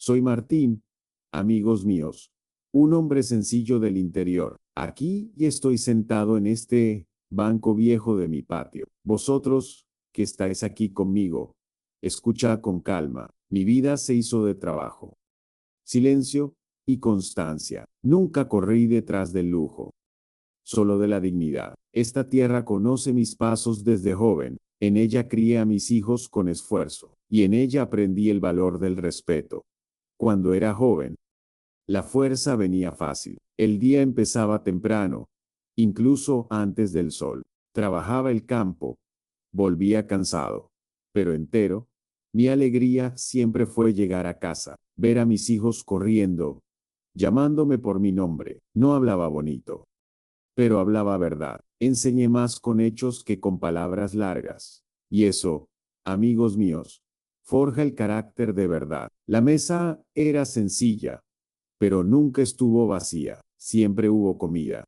Soy Martín, amigos míos, un hombre sencillo del interior. Aquí y estoy sentado en este banco viejo de mi patio. Vosotros, que estáis aquí conmigo, escuchad con calma. Mi vida se hizo de trabajo, silencio y constancia. Nunca corrí detrás del lujo, solo de la dignidad. Esta tierra conoce mis pasos desde joven. En ella crié a mis hijos con esfuerzo, y en ella aprendí el valor del respeto. Cuando era joven, la fuerza venía fácil. El día empezaba temprano, incluso antes del sol. Trabajaba el campo, volvía cansado, pero entero. Mi alegría siempre fue llegar a casa, ver a mis hijos corriendo, llamándome por mi nombre. No hablaba bonito, pero hablaba verdad. Enseñé más con hechos que con palabras largas. Y eso, amigos míos, forja el carácter de verdad. La mesa era sencilla, pero nunca estuvo vacía. Siempre hubo comida,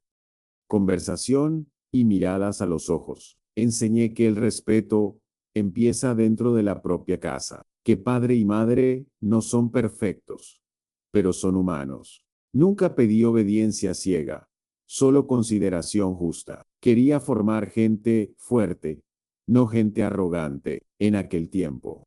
conversación y miradas a los ojos. Enseñé que el respeto empieza dentro de la propia casa, que padre y madre no son perfectos, pero son humanos. Nunca pedí obediencia ciega, solo consideración justa. Quería formar gente fuerte, no gente arrogante, en aquel tiempo.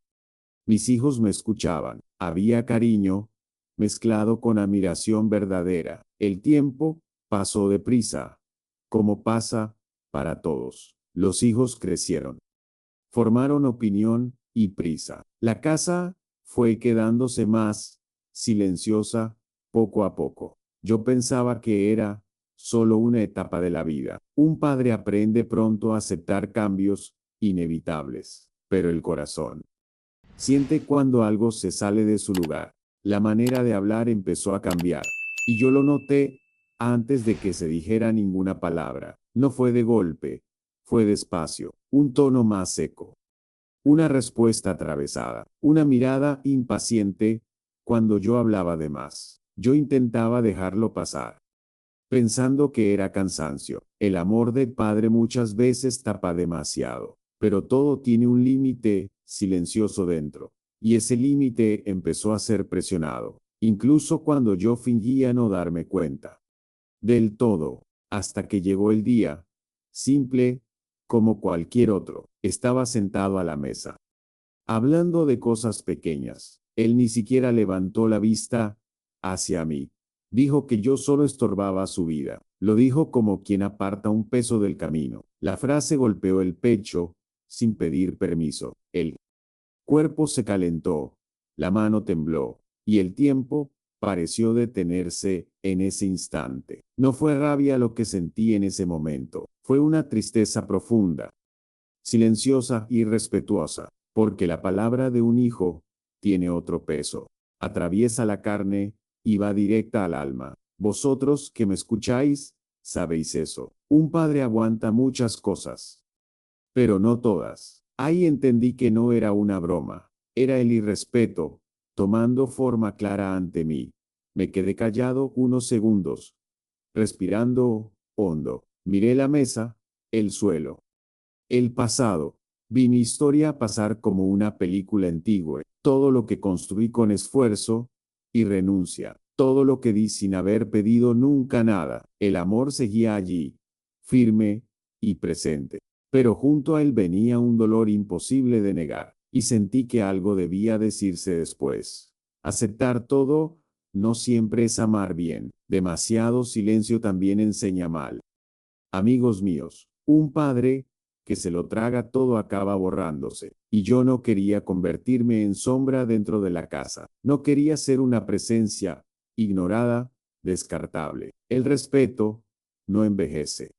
Mis hijos me escuchaban, había cariño, mezclado con admiración verdadera. El tiempo pasó deprisa, como pasa para todos. Los hijos crecieron, formaron opinión y prisa. La casa fue quedándose más silenciosa poco a poco. Yo pensaba que era solo una etapa de la vida. Un padre aprende pronto a aceptar cambios inevitables, pero el corazón siente cuando algo se sale de su lugar. La manera de hablar empezó a cambiar, y yo lo noté antes de que se dijera ninguna palabra. No fue de golpe, fue despacio, un tono más seco, una respuesta atravesada, una mirada impaciente cuando yo hablaba de más. Yo intentaba dejarlo pasar, pensando que era cansancio. El amor del padre muchas veces tapa demasiado, pero todo tiene un límite silencioso dentro, y ese límite empezó a ser presionado, incluso cuando yo fingía no darme cuenta del todo, hasta que llegó el día, simple como cualquier otro. Estaba sentado a la mesa, hablando de cosas pequeñas. Él ni siquiera levantó la vista hacia mí. Dijo que yo solo estorbaba su vida. Lo dijo como quien aparta un peso del camino. La frase golpeó el pecho sin pedir permiso. El cuerpo se calentó, la mano tembló, y el tiempo pareció detenerse en ese instante. No fue rabia lo que sentí en ese momento, fue una tristeza profunda, silenciosa y respetuosa, porque la palabra de un hijo tiene otro peso. Atraviesa la carne y va directa al alma. Vosotros que me escucháis, sabéis eso. Un padre aguanta muchas cosas, pero no todas. Ahí entendí que no era una broma, era el irrespeto, tomando forma clara ante mí. Me quedé callado unos segundos, respirando hondo. Miré la mesa, el suelo, el pasado. Vi mi historia pasar como una película antigua. Todo lo que construí con esfuerzo y renuncia. Todo lo que di sin haber pedido nunca nada. El amor seguía allí, firme y presente. Pero junto a él venía un dolor imposible de negar. Y sentí que algo debía decirse después. Aceptar todo no siempre es amar bien. Demasiado silencio también enseña mal. Amigos míos, un padre que se lo traga todo acaba borrándose, y yo no quería convertirme en sombra dentro de la casa. No quería ser una presencia ignorada, descartable. El respeto no envejece,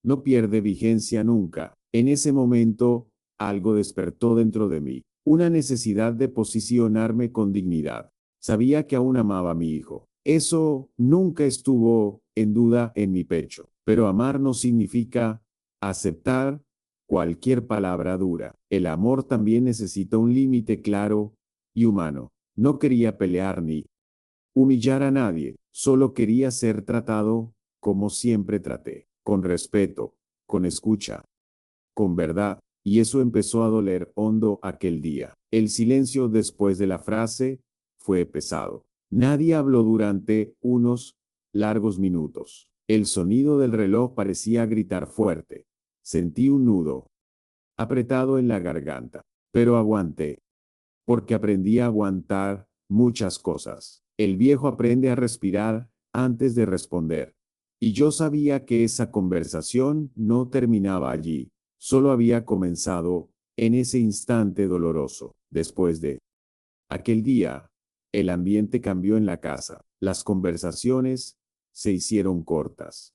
no pierde vigencia nunca. En ese momento, algo despertó dentro de mí, una necesidad de posicionarme con dignidad. Sabía que aún amaba a mi hijo. Eso nunca estuvo en duda en mi pecho, pero amar no significa aceptar cualquier palabra dura. El amor también necesita un límite claro y humano. No quería pelear ni humillar a nadie, solo quería ser tratado como siempre traté, con respeto, con escucha, con verdad, y eso empezó a doler hondo aquel día. El silencio después de la frase fue pesado. Nadie habló durante unos largos minutos. El sonido del reloj parecía gritar fuerte. Sentí un nudo apretado en la garganta, pero aguanté, porque aprendí a aguantar muchas cosas. El viejo aprende a respirar antes de responder. Y yo sabía que esa conversación no terminaba allí, solo había comenzado en ese instante doloroso. Después de aquel día, el ambiente cambió en la casa. Las conversaciones se hicieron cortas.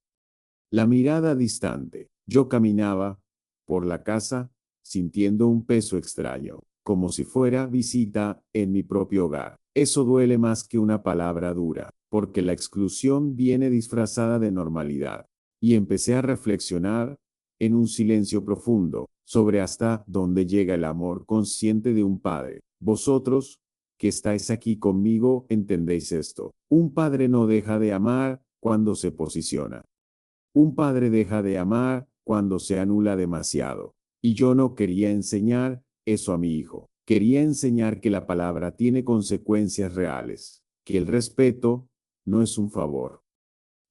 La mirada distante. Yo caminaba por la casa sintiendo un peso extraño, como si fuera visita en mi propio hogar. Eso duele más que una palabra dura, porque la exclusión viene disfrazada de normalidad. Y empecé a reflexionar en un silencio profundo sobre hasta dónde llega el amor consciente de un padre. Vosotros, que estáis aquí conmigo, entendéis esto. Un padre no deja de amar cuando se posiciona. Un padre deja de amar cuando se anula demasiado. Y yo no quería enseñar eso a mi hijo. Quería enseñar que la palabra tiene consecuencias reales, que el respeto no es un favor,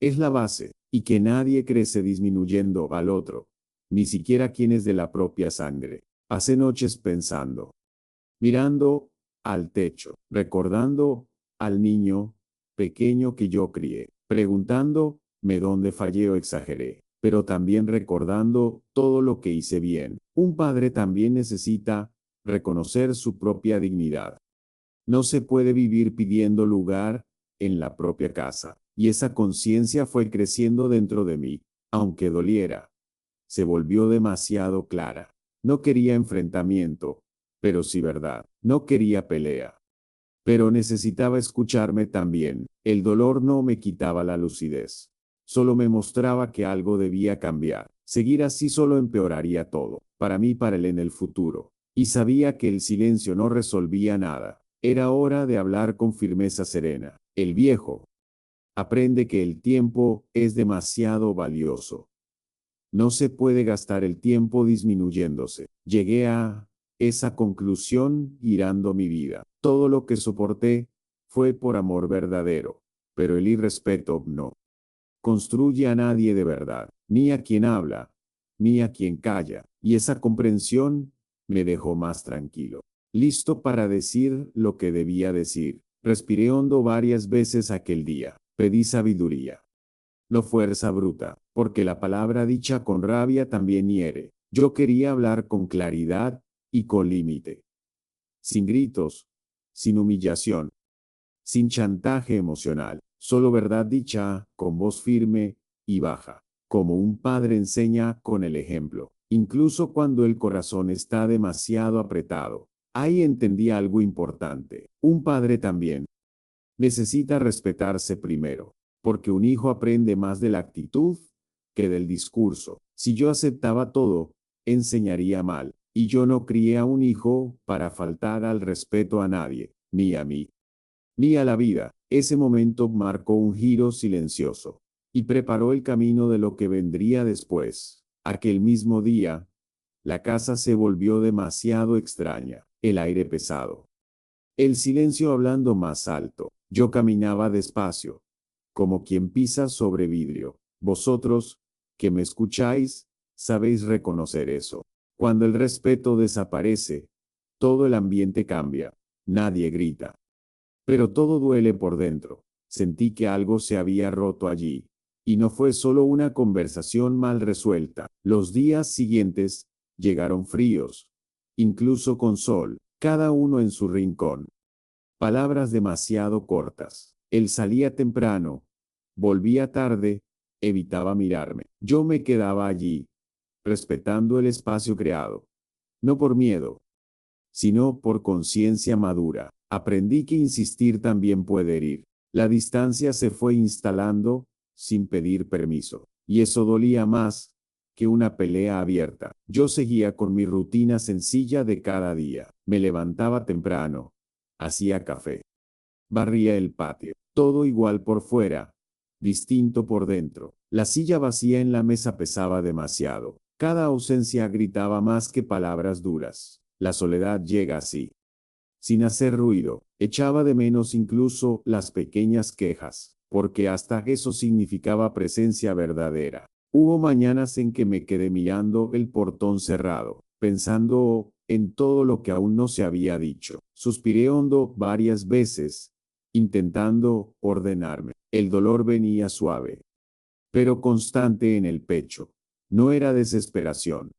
es la base, y que nadie crece disminuyendo al otro, ni siquiera quienes de la propia sangre. Pasé noches pensando, mirando al techo, recordando al niño pequeño que yo crié, preguntándome dónde fallé o exageré, pero también recordando todo lo que hice bien. Un padre también necesita reconocer su propia dignidad. No se puede vivir pidiendo lugar en la propia casa, y esa conciencia fue creciendo dentro de mí, aunque doliera. Se volvió demasiado clara. No quería enfrentamiento, pero sí verdad. No quería pelea, pero necesitaba escucharme también. El dolor no me quitaba la lucidez. Solo me mostraba que algo debía cambiar. Seguir así solo empeoraría todo, para mí, para él en el futuro. Y sabía que el silencio no resolvía nada. Era hora de hablar con firmeza serena. El viejo aprende que el tiempo es demasiado valioso. No se puede gastar el tiempo disminuyéndose. Llegué a esa conclusión girando mi vida. Todo lo que soporté fue por amor verdadero, pero el irrespeto no construye a nadie de verdad, ni a quien habla, ni a quien calla, y esa comprensión me dejó más tranquilo, listo para decir lo que debía decir. Respiré hondo varias veces aquel día, pedí sabiduría, no fuerza bruta, porque la palabra dicha con rabia también hiere. Yo quería hablar con claridad y con límite, sin gritos, sin humillación, sin chantaje emocional, solo verdad dicha, con voz firme y baja, como un padre enseña con el ejemplo, incluso cuando el corazón está demasiado apretado. Ahí entendí algo importante. Un padre también necesita respetarse primero, porque un hijo aprende más de la actitud que del discurso. Si yo aceptaba todo, enseñaría mal, y yo no crié a un hijo para faltar al respeto a nadie, ni a mí, ni a la vida. Ese momento marcó un giro silencioso y preparó el camino de lo que vendría después. Aquel mismo día, la casa se volvió demasiado extraña, el aire pesado, el silencio hablando más alto. Yo caminaba despacio, como quien pisa sobre vidrio. Vosotros, que me escucháis, sabéis reconocer eso. Cuando el respeto desaparece, todo el ambiente cambia. Nadie grita, pero todo duele por dentro. Sentí que algo se había roto allí. Y no fue solo una conversación mal resuelta. Los días siguientes llegaron fríos, incluso con sol, cada uno en su rincón. Palabras demasiado cortas. Él salía temprano, volvía tarde, evitaba mirarme. Yo me quedaba allí, respetando el espacio creado. No por miedo, sino por conciencia madura. Aprendí que insistir también puede herir. La distancia se fue instalando sin pedir permiso, y eso dolía más que una pelea abierta. Yo seguía con mi rutina sencilla de cada día. Me levantaba temprano, hacía café, barría el patio, todo igual por fuera, distinto por dentro. La silla vacía en la mesa pesaba demasiado. Cada ausencia gritaba más que palabras duras. La soledad llega así, sin hacer ruido. Echaba de menos incluso las pequeñas quejas, porque hasta eso significaba presencia verdadera. Hubo mañanas en que me quedé mirando el portón cerrado, pensando en todo lo que aún no se había dicho. Suspiré hondo varias veces, intentando ordenarme. El dolor venía suave, pero constante en el pecho. No era desesperación,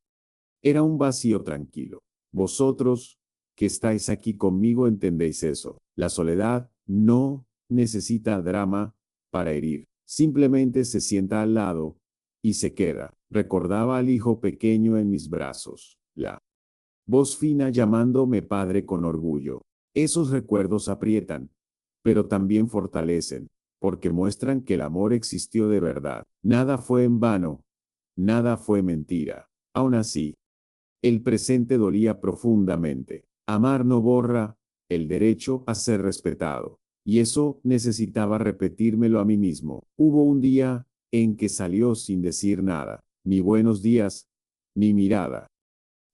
era un vacío tranquilo. Vosotros, que estáis aquí conmigo, entendéis eso. La soledad no necesita drama para herir. Simplemente se sienta al lado y se queda. Recordaba al hijo pequeño en mis brazos. La voz fina llamándome padre con orgullo. Esos recuerdos aprietan, pero también fortalecen, porque muestran que el amor existió de verdad. Nada fue en vano, nada fue mentira. Aún así, el presente dolía profundamente. Amar no borra el derecho a ser respetado. Y eso necesitaba repetírmelo a mí mismo. Hubo un día en que salió sin decir nada, ni buenos días, ni mirada,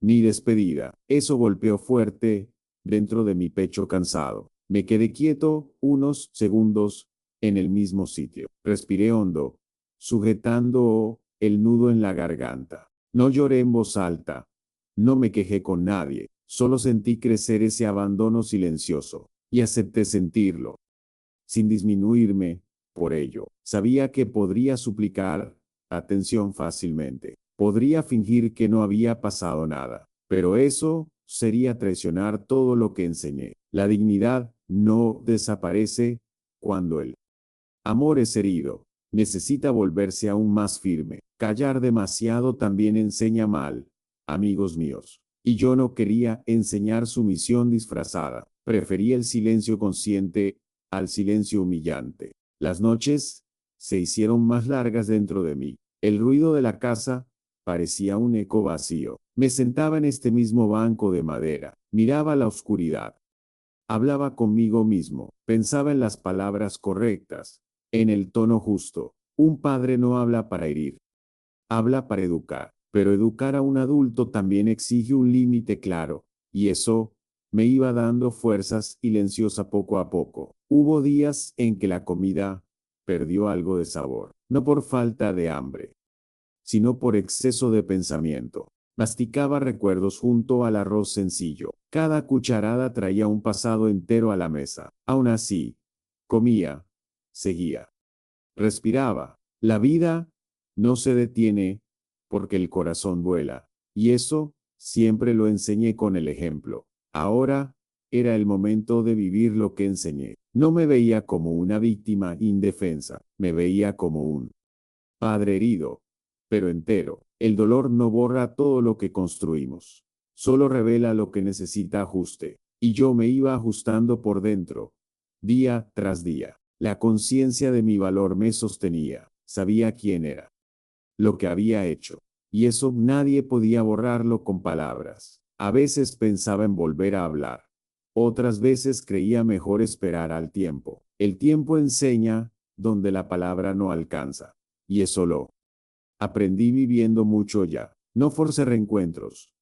ni despedida. Eso golpeó fuerte dentro de mi pecho cansado. Me quedé quieto unos segundos en el mismo sitio. Respiré hondo, sujetando el nudo en la garganta. No lloré en voz alta. No me quejé con nadie. Solo sentí crecer ese abandono silencioso y acepté sentirlo, sin disminuirme por ello. Sabía que podría suplicar atención fácilmente. Podría fingir que no había pasado nada, pero eso sería traicionar todo lo que enseñé. La dignidad no desaparece cuando el amor es herido. Necesita volverse aún más firme. Callar demasiado también enseña mal, amigos míos. Y yo no quería enseñar sumisión disfrazada. Prefería el silencio consciente al silencio humillante. Las noches se hicieron más largas dentro de mí. El ruido de la casa parecía un eco vacío. Me sentaba en este mismo banco de madera, miraba la oscuridad, hablaba conmigo mismo, pensaba en las palabras correctas, en el tono justo. Un padre no habla para herir, habla para educar, pero educar a un adulto también exige un límite claro, y eso me iba dando fuerzas silenciosa poco a poco. Hubo días en que la comida perdió algo de sabor, no por falta de hambre, sino por exceso de pensamiento. Masticaba recuerdos junto al arroz sencillo. Cada cucharada traía un pasado entero a la mesa. Aún así, comía, seguía, respiraba. La vida no se detiene porque el corazón vuela. Y eso siempre lo enseñé con el ejemplo. Ahora era el momento de vivir lo que enseñé. No me veía como una víctima indefensa, me veía como un padre herido, pero entero. El dolor no borra todo lo que construimos, solo revela lo que necesita ajuste. Y yo me iba ajustando por dentro, día tras día. La conciencia de mi valor me sostenía. Sabía quién era, lo que había hecho. Y eso nadie podía borrarlo con palabras. A veces pensaba en volver a hablar. Otras veces creía mejor esperar al tiempo. El tiempo enseña donde la palabra no alcanza. Y eso lo aprendí viviendo mucho ya. No forcé reencuentros,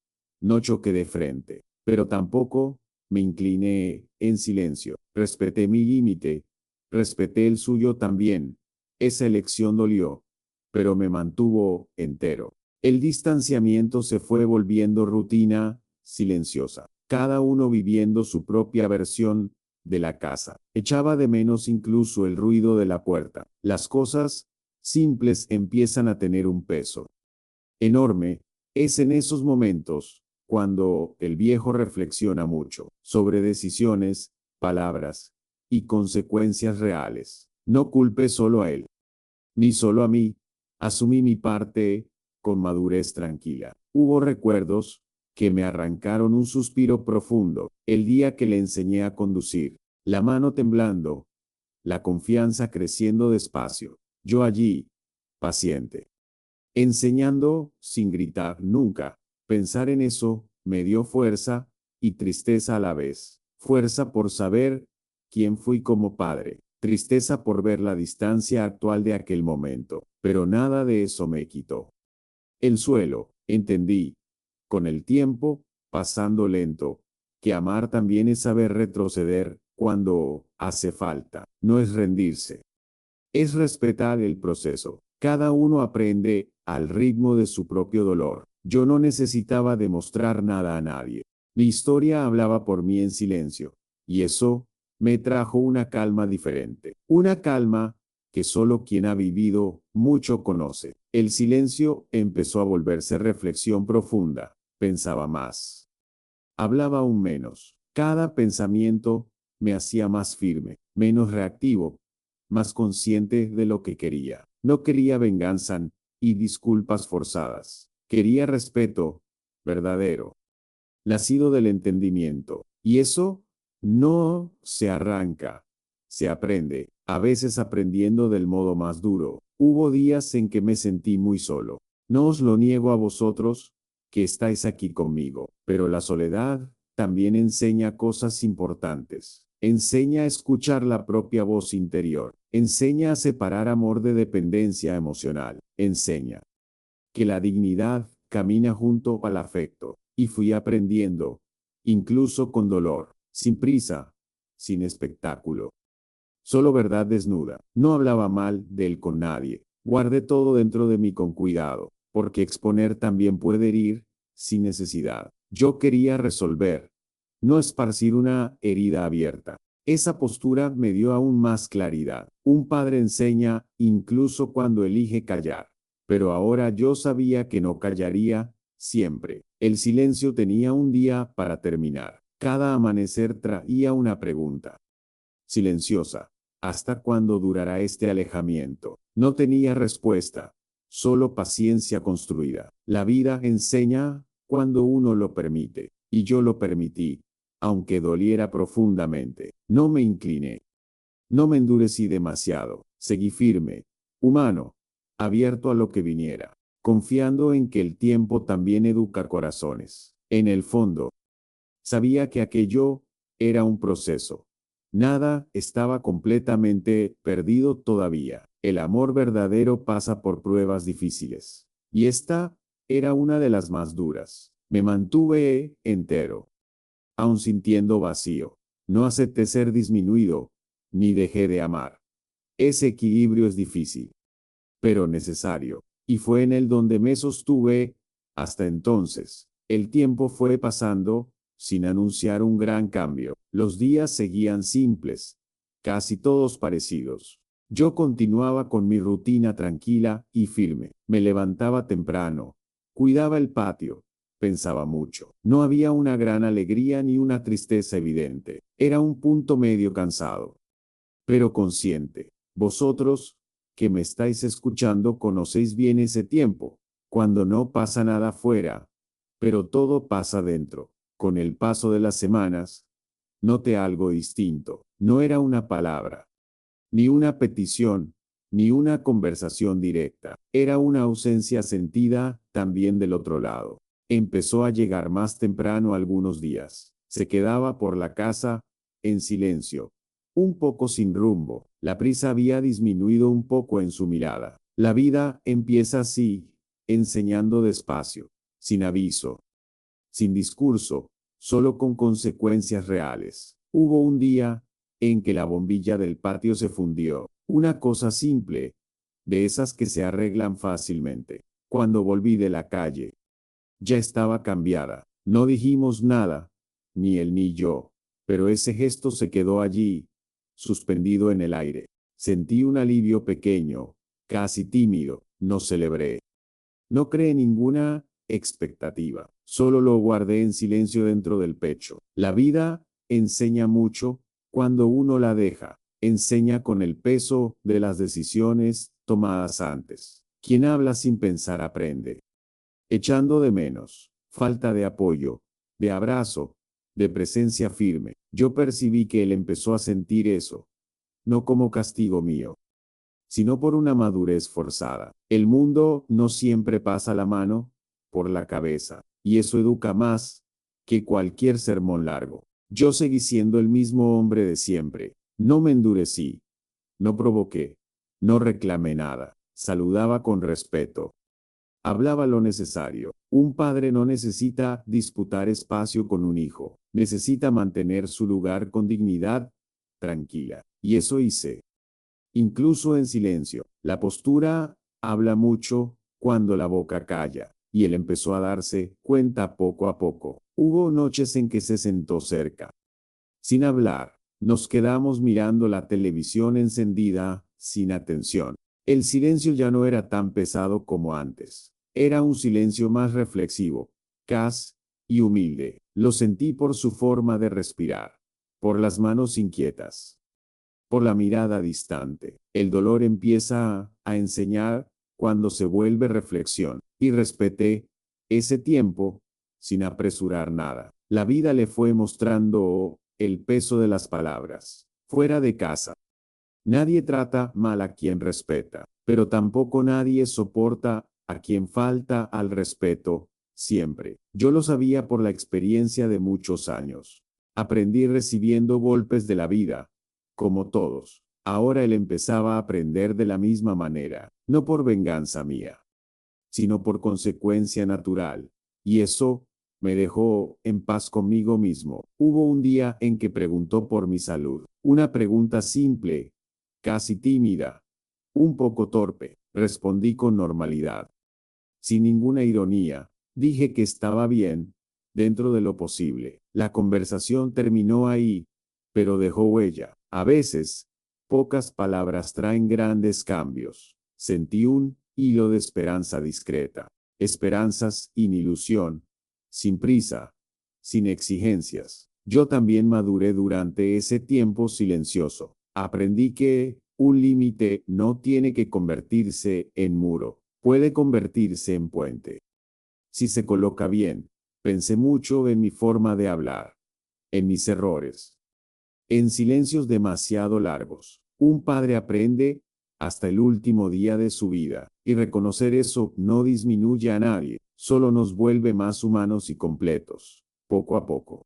no choqué de frente, pero tampoco me incliné en silencio. Respeté mi límite, respeté el suyo también. Esa elección dolió, pero me mantuvo entero. El distanciamiento se fue volviendo rutina silenciosa, cada uno viviendo su propia versión de la casa. Echaba de menos incluso el ruido de la puerta. Las cosas simples empiezan a tener un peso enorme. Es en esos momentos cuando el viejo reflexiona mucho sobre decisiones, palabras y consecuencias reales. No culpe solo a él, ni solo a mí. Asumí mi parte con madurez tranquila. Hubo recuerdos que me arrancaron un suspiro profundo el día que le enseñé a conducir, la mano temblando, la confianza creciendo despacio. Yo allí, paciente, enseñando sin gritar nunca. Pensar en eso me dio fuerza y tristeza a la vez. Fuerza por saber quién fui como padre. Tristeza por ver la distancia actual de aquel momento. Pero nada de eso me quitó el suelo. Entendí, con el tiempo, pasando lento, que amar también es saber retroceder cuando hace falta. No es rendirse, es respetar el proceso. Cada uno aprende al ritmo de su propio dolor. Yo no necesitaba demostrar nada a nadie. Mi historia hablaba por mí en silencio, y eso me trajo una calma diferente. Una calma que solo quien ha vivido mucho conoce. El silencio empezó a volverse reflexión profunda. Pensaba más. Hablaba aún menos. Cada pensamiento me hacía más firme, menos reactivo, más consciente de lo que quería. No quería venganza y disculpas forzadas. Quería respeto verdadero, nacido del entendimiento. Y eso no se arranca, se aprende, a veces aprendiendo del modo más duro. Hubo días en que me sentí muy solo. No os lo niego a vosotros, que estáis aquí conmigo, pero la soledad también enseña cosas importantes. Enseña a escuchar la propia voz interior. Enseña a separar amor de dependencia emocional. Enseña que la dignidad camina junto al afecto. Y fui aprendiendo, incluso con dolor, sin prisa, sin espectáculo. Solo verdad desnuda. No hablaba mal de él con nadie. Guardé todo dentro de mí con cuidado, porque exponer también puede herir sin necesidad. Yo quería resolver, no esparcir una herida abierta. Esa postura me dio aún más claridad. Un padre enseña incluso cuando elige callar. Pero ahora yo sabía que no callaría siempre. El silencio tenía un día para terminar. Cada amanecer traía una pregunta. Silenciosa. ¿Hasta cuándo durará este alejamiento? No tenía respuesta, solo paciencia construida. La vida enseña cuando uno lo permite, y yo lo permití, aunque doliera profundamente. No me incliné, no me endurecí demasiado, seguí firme, humano, abierto a lo que viniera, confiando en que el tiempo también educa corazones. En el fondo, sabía que aquello era un proceso. Nada estaba completamente perdido todavía. El amor verdadero pasa por pruebas difíciles. Y esta era una de las más duras. Me mantuve entero, aun sintiendo vacío. No acepté ser disminuido, ni dejé de amar. Ese equilibrio es difícil, pero necesario. Y fue en él donde me sostuve hasta entonces. El tiempo fue pasando, sin anunciar un gran cambio. Los días seguían simples, casi todos parecidos. Yo continuaba con mi rutina tranquila y firme. Me levantaba temprano, cuidaba el patio, pensaba mucho. No había una gran alegría ni una tristeza evidente. Era un punto medio cansado, pero consciente. Vosotros, que me estáis escuchando, conocéis bien ese tiempo, cuando no pasa nada afuera, pero todo pasa dentro. Con el paso de las semanas, noté algo distinto. No era una palabra, ni una petición, ni una conversación directa. Era una ausencia sentida también del otro lado. Empezó a llegar más temprano algunos días. Se quedaba por la casa, en silencio, un poco sin rumbo. La prisa había disminuido un poco en su mirada. La vida empieza así, enseñando despacio, sin aviso, sin discurso, solo con consecuencias reales. Hubo un día en que la bombilla del patio se fundió. Una cosa simple, de esas que se arreglan fácilmente. Cuando volví de la calle, ya estaba cambiada. No dijimos nada, ni él ni yo, pero ese gesto se quedó allí, suspendido en el aire. Sentí un alivio pequeño, casi tímido. No celebré. No creé ninguna expectativa. Solo lo guardé en silencio dentro del pecho. La vida enseña mucho cuando uno la deja. Enseña con el peso de las decisiones tomadas antes. Quien habla sin pensar aprende. Echando de menos, falta de apoyo, de abrazo, de presencia firme. Yo percibí que él empezó a sentir eso, no como castigo mío, sino por una madurez forzada. El mundo no siempre pasa la mano por la cabeza, y eso educa más que cualquier sermón largo. Yo seguí siendo el mismo hombre de siempre. No me endurecí, no provoqué, no reclamé nada. Saludaba con respeto. Hablaba lo necesario. Un padre no necesita disputar espacio con un hijo. Necesita mantener su lugar con dignidad tranquila. Y eso hice. Incluso en silencio. La postura habla mucho cuando la boca calla. Y él empezó a darse cuenta poco a poco. Hubo noches en que se sentó cerca. Sin hablar, nos quedamos mirando la televisión encendida, sin atención. El silencio ya no era tan pesado como antes. Era un silencio más reflexivo, casi y humilde. Lo sentí por su forma de respirar, por las manos inquietas, por la mirada distante. El dolor empieza a enseñar cuando se vuelve reflexión, y respeté ese tiempo sin apresurar nada. La vida le fue mostrando el peso de las palabras. Fuera de casa, nadie trata mal a quien respeta, pero tampoco nadie soporta a quien falta al respeto, siempre. Yo lo sabía por la experiencia de muchos años. Aprendí recibiendo golpes de la vida, como todos. Ahora él empezaba a aprender de la misma manera, no por venganza mía, sino por consecuencia natural. Y eso me dejó en paz conmigo mismo. Hubo un día en que preguntó por mi salud. Una pregunta simple, casi tímida, un poco torpe. Respondí con normalidad, sin ninguna ironía. Dije que estaba bien, dentro de lo posible. La conversación terminó ahí, pero dejó huella. A veces, pocas palabras traen grandes cambios. Sentí un hilo de esperanza discreta. Esperanzas sin ilusión, sin prisa, sin exigencias. Yo también maduré durante ese tiempo silencioso. Aprendí que un límite no tiene que convertirse en muro, puede convertirse en puente. Si se coloca bien. Pensé mucho en mi forma de hablar, en mis errores, en silencios demasiado largos. Un padre aprende hasta el último día de su vida, y reconocer eso no disminuye a nadie, solo nos vuelve más humanos y completos. Poco a poco,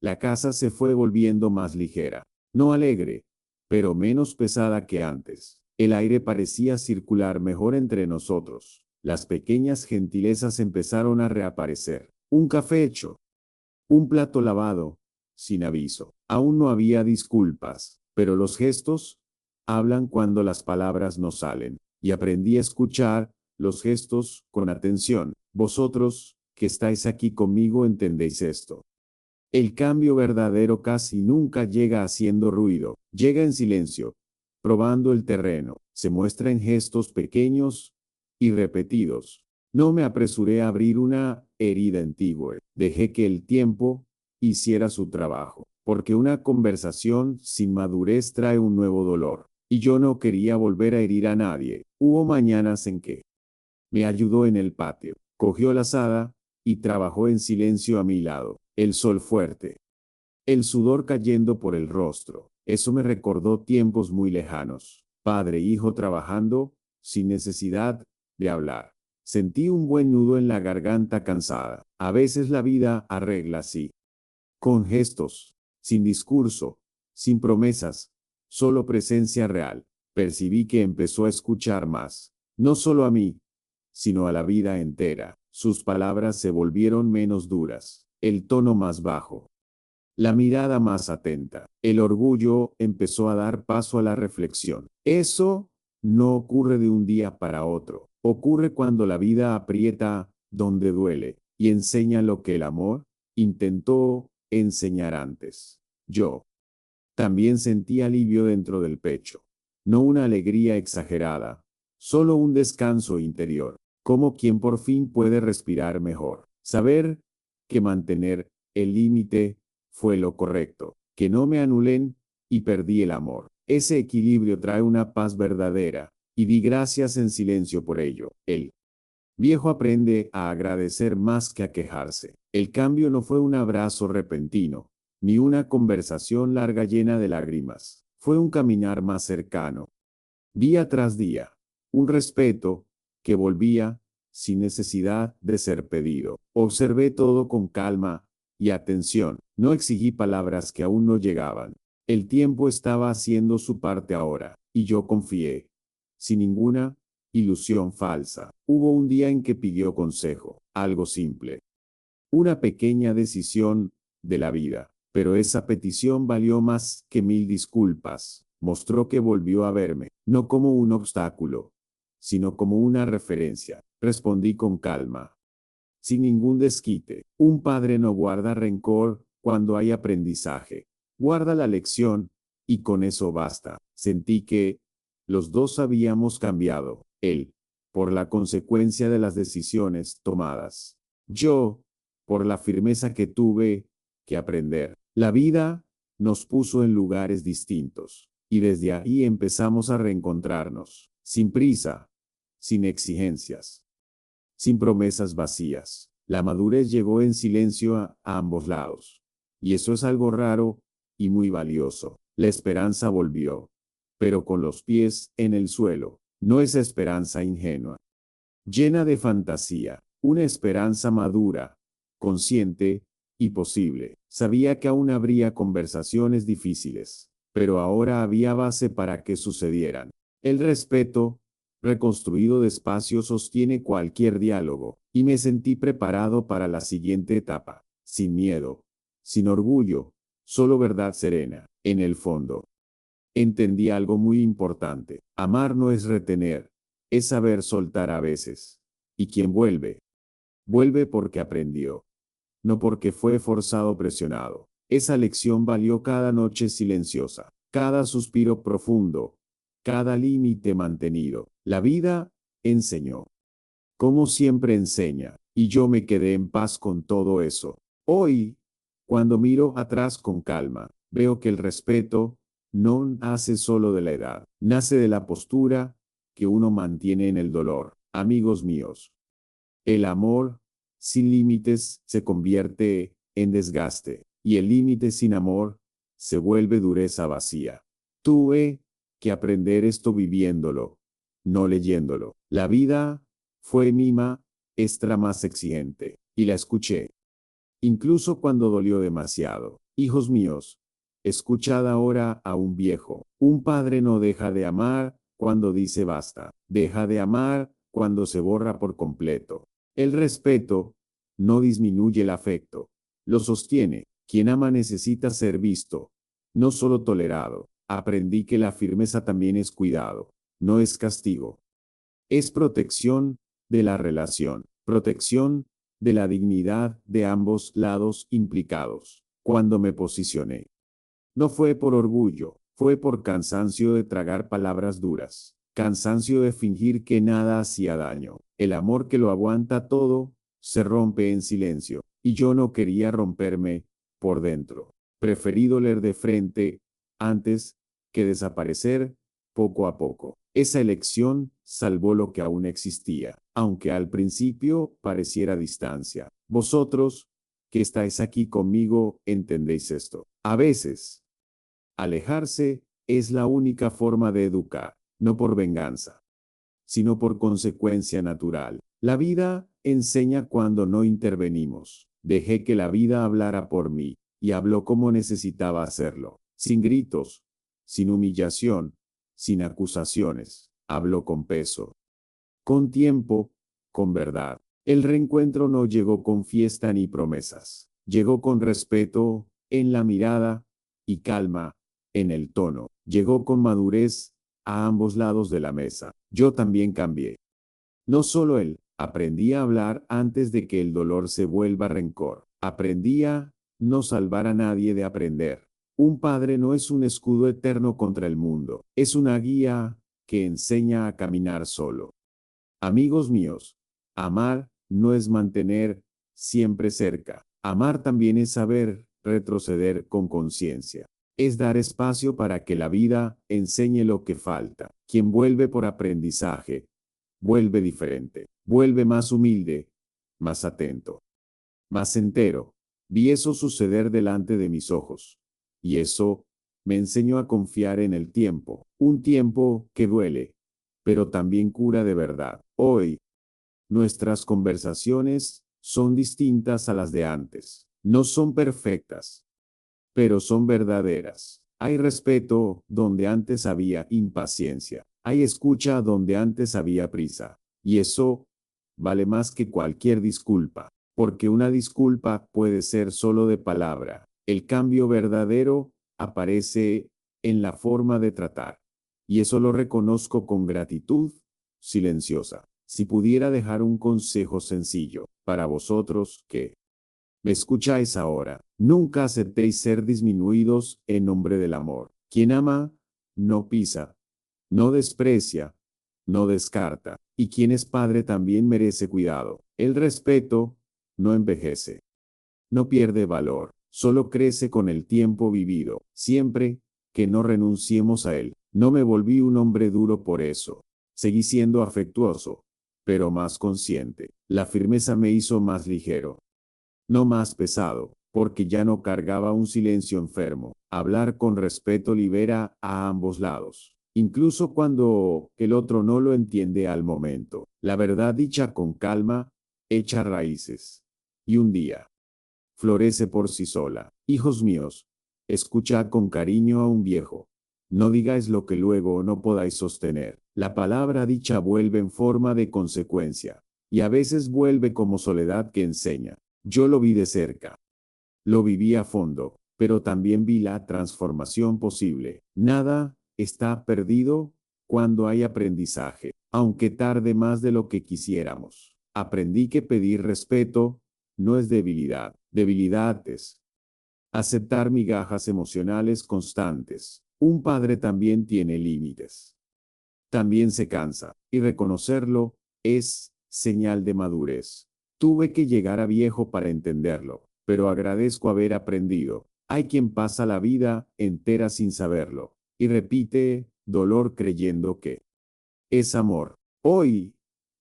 la casa se fue volviendo más ligera, no alegre, pero menos pesada que antes. El aire parecía circular mejor entre nosotros. Las pequeñas gentilezas empezaron a reaparecer. Un café hecho, un plato lavado, sin aviso. Aún no había disculpas, pero los gestos hablan cuando las palabras no salen. Y aprendí a escuchar los gestos con atención. Vosotros, que estáis aquí conmigo, entendéis esto. El cambio verdadero casi nunca llega haciendo ruido, llega en silencio, probando el terreno, se muestra en gestos pequeños y repetidos. No me apresuré a abrir una herida antigua, dejé que el tiempo hiciera su trabajo, porque una conversación sin madurez trae un nuevo dolor, y yo no quería volver a herir a nadie. Hubo mañanas en que me ayudó en el patio, cogió la azada y trabajó en silencio a mi lado. El sol fuerte, el sudor cayendo por el rostro. Eso me recordó tiempos muy lejanos. Padre e hijo trabajando sin necesidad de hablar. Sentí un buen nudo en la garganta cansada. A veces la vida arregla así, con gestos, sin discurso, sin promesas, solo presencia real. Percibí que empezó a escuchar más, no solo a mí, sino a la vida entera. Sus palabras se volvieron menos duras, el tono más bajo, la mirada más atenta. El orgullo empezó a dar paso a la reflexión. Eso no ocurre de un día para otro. Ocurre cuando la vida aprieta donde duele y enseña lo que el amor intentó enseñar antes. Yo también sentí alivio dentro del pecho. No una alegría exagerada, solo un descanso interior, como quien por fin puede respirar mejor. Saber que mantener el límite fue lo correcto, que no me anulen y perdí el amor. Ese equilibrio trae una paz verdadera, y di gracias en silencio por ello. El viejo aprende a agradecer más que a quejarse. El cambio no fue un abrazo repentino, ni una conversación larga llena de lágrimas. Fue un caminar más cercano, día tras día, un respeto que volvía sin necesidad de ser pedido. Observé todo con calma y atención. No exigí palabras que aún no llegaban. El tiempo estaba haciendo su parte ahora, y yo confié, sin ninguna ilusión falsa. Hubo un día en que pidió consejo, algo simple, una pequeña decisión de la vida, Pero esa petición valió más que 1000 disculpas. Mostró que volvió a verme, no como un obstáculo, sino como una referencia. Respondí con calma, sin ningún desquite. Un padre no guarda rencor cuando hay aprendizaje. Guarda la lección y con eso basta. Sentí que los dos habíamos cambiado. Él, por la consecuencia de las decisiones tomadas. Yo, por la firmeza que tuve que aprender. La vida nos puso en lugares distintos y desde ahí empezamos a reencontrarnos, sin prisa, sin exigencias, sin promesas vacías. La madurez llegó en silencio a ambos lados. Y eso es algo raro y muy valioso. La esperanza volvió, pero con los pies en el suelo. No es esperanza ingenua, llena de fantasía, una esperanza madura, consciente y posible. Sabía que aún habría conversaciones difíciles, pero ahora había base para que sucedieran. El respeto, reconstruido despacio, sostiene cualquier diálogo, y me sentí preparado para la siguiente etapa, sin miedo, sin orgullo, solo verdad serena. En el fondo, entendí algo muy importante. Amar no es retener, es saber soltar a veces. Y quien vuelve, vuelve porque aprendió, no porque fue forzado o presionado. Esa lección valió cada noche silenciosa, cada suspiro profundo, cada límite mantenido. La vida enseñó, como siempre enseña, y yo me quedé en paz con todo eso. Hoy, cuando miro atrás con calma, veo que el respeto no nace solo de la edad, nace de la postura que uno mantiene en el dolor. Amigos míos, el amor sin límites se convierte en desgaste, y el límite sin amor se vuelve dureza vacía. Tuve que aprender esto viviéndolo, no leyéndolo. La vida fue mi maestra más exigente, y la escuché, incluso cuando dolió demasiado. Hijos míos, escuchad ahora a un viejo. Un padre no deja de amar cuando dice basta, deja de amar cuando se borra por completo. El respeto no disminuye el afecto, lo sostiene. Quien ama necesita ser visto, no solo tolerado. Aprendí que la firmeza también es cuidado, no es castigo. Es protección de la relación, protección de la dignidad de ambos lados implicados. Cuando me posicioné, no fue por orgullo, fue por cansancio de tragar palabras duras, cansancio de fingir que nada hacía daño. El amor que lo aguanta todo se rompe en silencio, y yo no quería romperme por dentro. Preferí doler de frente antes que desaparecer poco a poco. Esa elección salvó lo que aún existía, aunque al principio pareciera distancia. Vosotros, que estáis aquí conmigo, entendéis esto. A veces, alejarse es la única forma de educar, no por venganza, sino por consecuencia natural. La vida enseña cuando no intervenimos. Dejé que la vida hablara por mí, y habló como necesitaba hacerlo, sin gritos, sin humillación, sin acusaciones. Habló con peso, con tiempo, con verdad. El reencuentro no llegó con fiesta ni promesas. Llegó con respeto en la mirada y calma en el tono. Llegó con madurez a ambos lados de la mesa. Yo también cambié. No solo él, aprendí a hablar antes de que el dolor se vuelva rencor. Aprendí a no salvar a nadie de aprender. Un padre no es un escudo eterno contra el mundo, es una guía que enseña a caminar solo. Amigos míos, amar no es mantener siempre cerca. Amar también es saber retroceder con conciencia. Es dar espacio para que la vida enseñe lo que falta. Quien vuelve por aprendizaje, vuelve diferente, vuelve más humilde, más atento, más entero. Vi eso suceder delante de mis ojos. Y eso me enseñó a confiar en el tiempo, un tiempo que duele, pero también cura de verdad. Hoy, nuestras conversaciones son distintas a las de antes. No son perfectas, pero son verdaderas. Hay respeto donde antes había impaciencia. Hay escucha donde antes había prisa. Y eso vale más que cualquier disculpa, porque una disculpa puede ser solo de palabra El cambio verdadero aparece en la forma de tratar. Y eso lo reconozco con gratitud silenciosa. Si pudiera dejar un consejo sencillo para vosotros que me escucháis ahora, nunca aceptéis ser disminuidos en nombre del amor. Quien ama, no pisa, no desprecia, no descarta. Y quien es padre también merece cuidado. El respeto no envejece, no pierde valor, solo crece con el tiempo vivido, siempre que no renunciemos a él. No me volví un hombre duro por eso. Seguí siendo afectuoso, pero más consciente. La firmeza me hizo más ligero, no más pesado, porque ya no cargaba un silencio enfermo. Hablar con respeto libera a ambos lados, incluso cuando el otro no lo entiende al momento. La verdad dicha con calma echa raíces. Y un día florece por sí sola. Hijos míos, escuchad con cariño a un viejo. No digáis lo que luego no podáis sostener. La palabra dicha vuelve en forma de consecuencia, y a veces vuelve como soledad que enseña. Yo lo vi de cerca, lo viví a fondo, pero también vi la transformación posible. Nada está perdido cuando hay aprendizaje, aunque tarde más de lo que quisiéramos. Aprendí que pedir respeto no es debilidad. Debilidad es aceptar migajas emocionales constantes. Un padre también tiene límites. También se cansa, y reconocerlo es señal de madurez. Tuve que llegar a viejo para entenderlo, pero agradezco haber aprendido. Hay quien pasa la vida entera sin saberlo, y repite dolor creyendo que es amor. Hoy,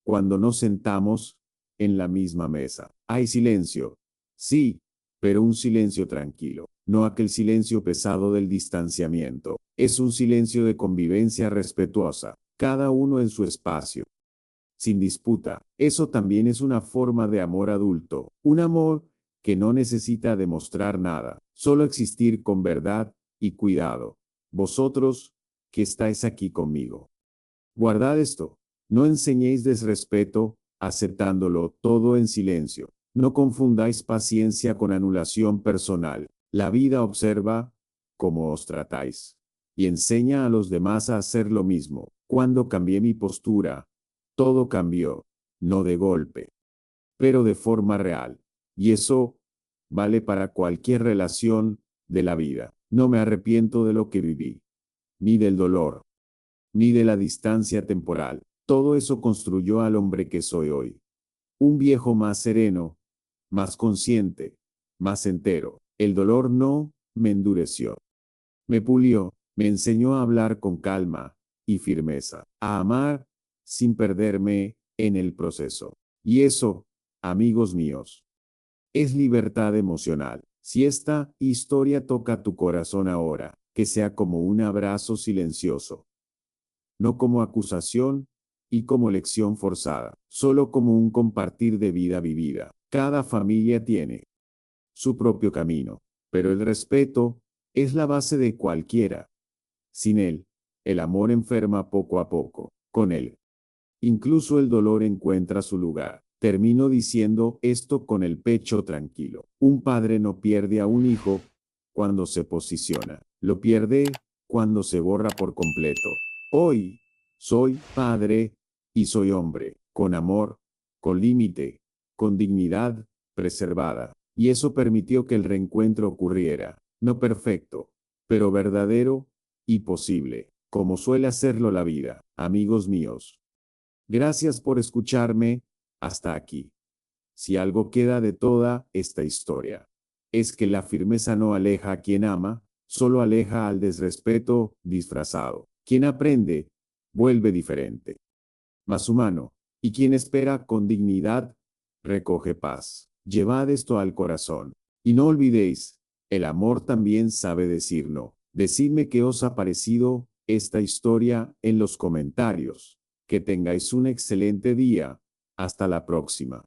cuando nos sentamos en la misma mesa, hay silencio. Sí, pero un silencio tranquilo, no aquel silencio pesado del distanciamiento. Es un silencio de convivencia respetuosa, cada uno en su espacio, sin disputa. Eso también es una forma de amor adulto, un amor que no necesita demostrar nada, solo existir con verdad y cuidado. Vosotros, que estáis aquí conmigo, guardad esto, no enseñéis desrespeto, aceptándolo todo en silencio. No confundáis paciencia con anulación personal. La vida observa cómo os tratáis y enseña a los demás a hacer lo mismo. Cuando cambié mi postura, todo cambió, no de golpe, pero de forma real. Y eso vale para cualquier relación de la vida. No me arrepiento de lo que viví, ni del dolor, ni de la distancia temporal. Todo eso construyó al hombre que soy hoy. Un viejo más sereno, más consciente, más entero. El dolor no me endureció, me pulió, me enseñó a hablar con calma y firmeza, a amar sin perderme en el proceso. Y eso, amigos míos, es libertad emocional. Si esta historia toca tu corazón ahora, que sea como un abrazo silencioso, no como acusación y como lección forzada, solo como un compartir de vida vivida. Cada familia tiene su propio camino, pero el respeto es la base de cualquiera. Sin él, el amor enferma poco a poco. Con él, incluso el dolor encuentra su lugar. Termino diciendo esto con el pecho tranquilo. Un padre no pierde a un hijo cuando se posiciona, lo pierde cuando se borra por completo. Hoy soy padre y soy hombre, con amor, con límite, con dignidad preservada. Y eso permitió que el reencuentro ocurriera, no perfecto, pero verdadero y posible, como suele hacerlo la vida. Amigos míos, gracias por escucharme hasta aquí. Si algo queda de toda esta historia, es que la firmeza no aleja a quien ama, solo aleja al desrespeto disfrazado. Quien aprende, vuelve diferente, más humano, y quien espera con dignidad, recoge paz. Llevad esto al corazón, y no olvidéis, el amor también sabe decir no. Decidme qué os ha parecido esta historia en los comentarios. Que tengáis un excelente día. Hasta la próxima.